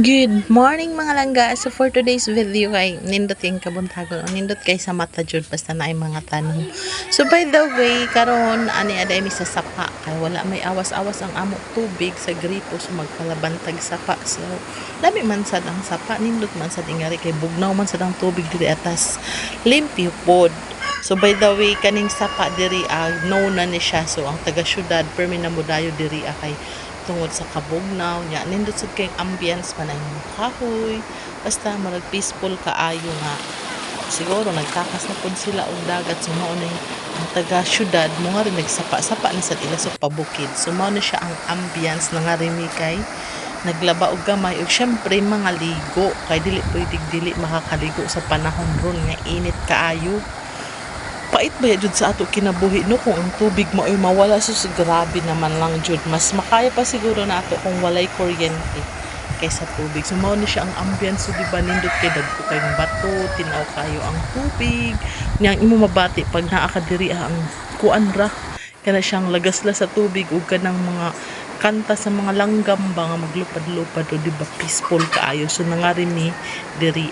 Good morning mga langga. So for today's video kay nindot kay kabuntagon o nindot kay sa mata jud basta na ay mga tanong. So by the way karon ani aday mi sa sapa kay wala may awas-awas ang amo tubig sa gripo so magkalabantag sapa. So lami man sad ang sapa nindot man sad ingari kay bugnaw man sad ang tubig diri atas limpyo pod. So by the way kaning sapa diri no na ni siya so ang taga syudad permi na mudayo diri kay tungod sa kabugnaw nya nindot sad kay ambience man ay kahoy basta marag peaceful kaayo nga siguro nagtakas na pud sila og dagat so mao ni ang taga syudad mo nga rin nagsapa-sapa na sa ila sa pabukid so mao na siya ang ambience na nga rin kay naglaba og gamay ug syempre mga ligo kay dili makakaligo sa panahon ron nga init kaayo. Pait ba jud sa ato kinabuhi no kung ang tubig mo ay mawala so grabe naman lang jud mas makaya pa siguro na ato kung walay kuryente kaysa tubig so mao ni siya ang ambience so di ba nindot kay dagko kayong bato tinaw kayo ang tubig nya imo mabati pag naa ka diri ang kuan ra kana siyang lagasla sa tubig ug kanang mga kanta sa mga langgam ba nga maglupad-lupad o di ba peaceful kaayo so nangari mi diri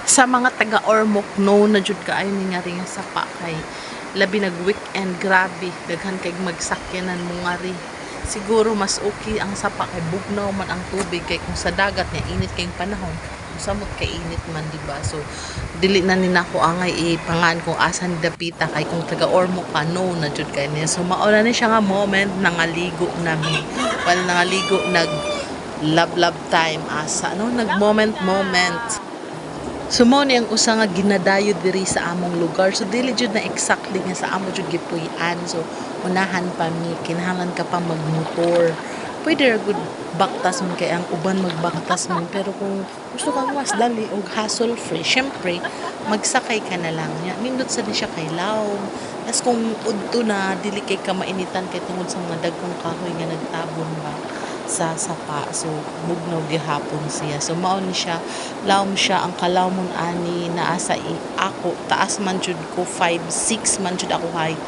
sa mga taga Ormoc no na jud kaayo ni nga ring sapa kay labi nag weekend grabe daghan kay magsakyanan mo nga ri siguro mas okay ang sapa kay bugnaw man ang tubig kay kung sa dagat nga init kay panahon samot kay init man di ba so dili na ni nako angay ipangan kung asan dapita kay kung taga Ormoc pa no na jud kay niya so mao na ni siya nga moment nangaligo nami wala nangaligo nag love time asa no nag moment so mao ni ang usa nga ginadayo diri sa among lugar so dili jud na exactly nga sa amo jud gipuy-an so unahan pa mi kinahanglan ka pa magmotor pwede ra gud baktas man kay ang uban magbaktas man pero kung gusto kang mas dali og hassle free syempre magsakay ka na lang nya nindot sa di siya kay lawom tas kung udto na dili kay ka mainitan kay tungod sa mga dagkong kahoy nga nagtabon ba sa sapa so bugnaw gihapon siya so mao ni siya lawom siya ang kalawmon ani naa sa ako taas man jud ko 5'6" man jud ako height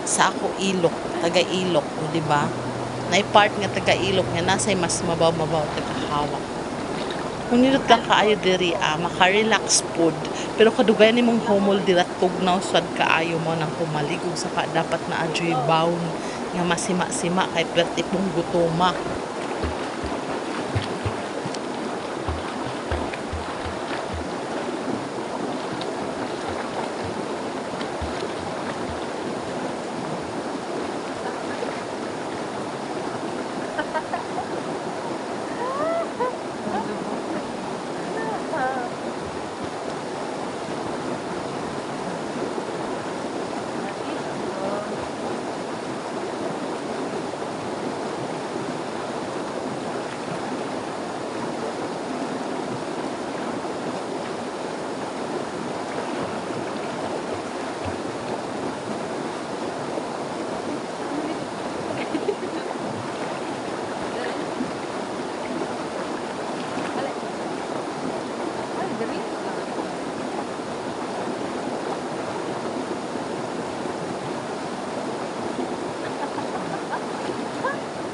sa ako ilok taga ilok o di ba nay part nga taga ilok nga nasay mas mabaw taga hawak kung nindot lang kaayo diri maka-relax pod pero kadugay nimong homol dirat tugnaw sad kaayo mo nang kumaligog sa dapat na adyoy bound nga masima-sima kay perti pong gutoma.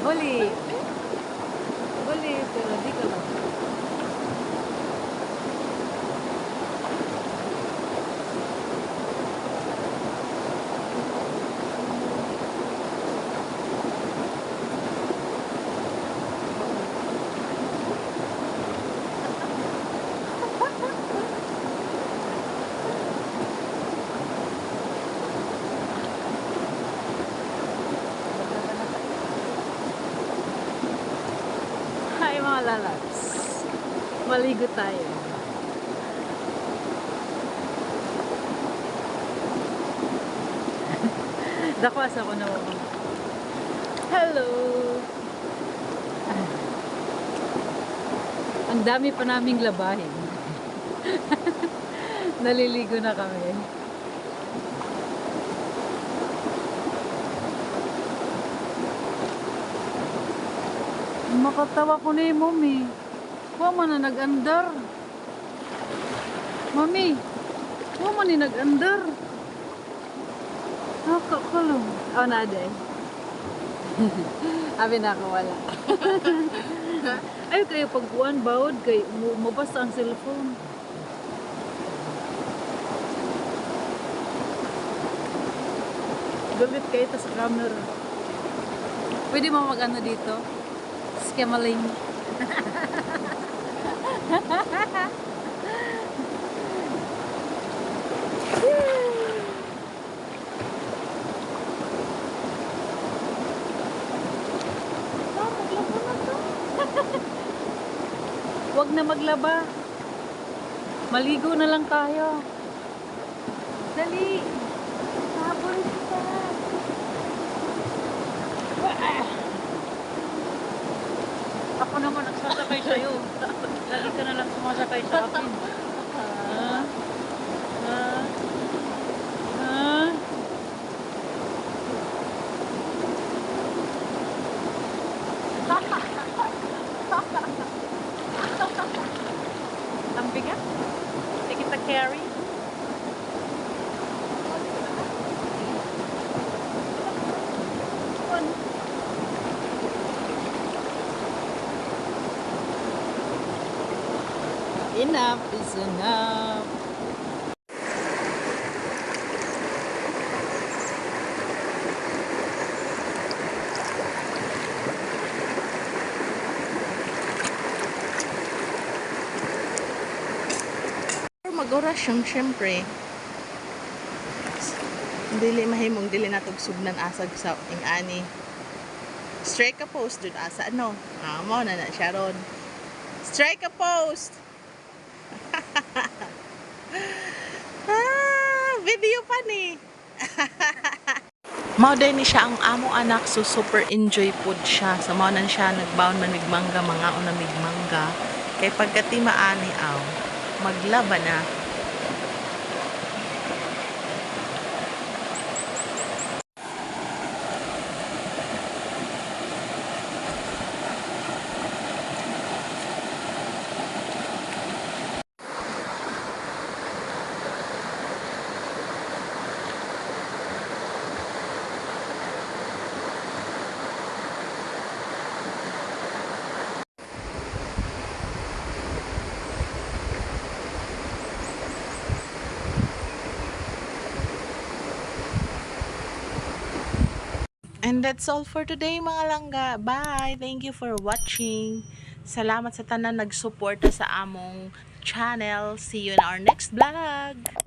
Boleh. Boleh pero di ka lang. Hi mga lalabs. Maligo tayo. Dakwas ako na ako. Hello! Ang dami pa naming labahin. Naliligo na kami. Makatawa ko na yung mami. Huwag man na nag-andar. Mami, huwag man na nag-andar. Nakakalong. Oh, naday. Abi na ako wala. Ay kayo pagkuan bawod kay mabasa ang cellphone. Galit kayo ta sa camera. Pwede mo mag-ano dito? Scamaling. Huwag na maglaba. Maligo na lang tayo. Dali. Habol kita. Ako naman nagsasakay sa'yo. Lagi ka na lang sumasakay sa akin. Ha? Ha? Ha? Ang bigat? Hindi kita carry? Enough is enough. Mag-orasyon, syempre. Dili mahimong dili natog sugnan asag sa ing-ani. Strike a post dun asa ano? Mo na na siya ron. Strike a post. Video pa ni. Mao din ni siya ang amo anak, so super enjoy food siya. Sa mao nan siya nagbaon manigmangga, mga una migmangga. Kay pagkati maani aw, maglaba na. And that's all for today mga langga. Bye! Thank you for watching. Salamat sa tanan nagsuporta sa among channel. See you in our next vlog.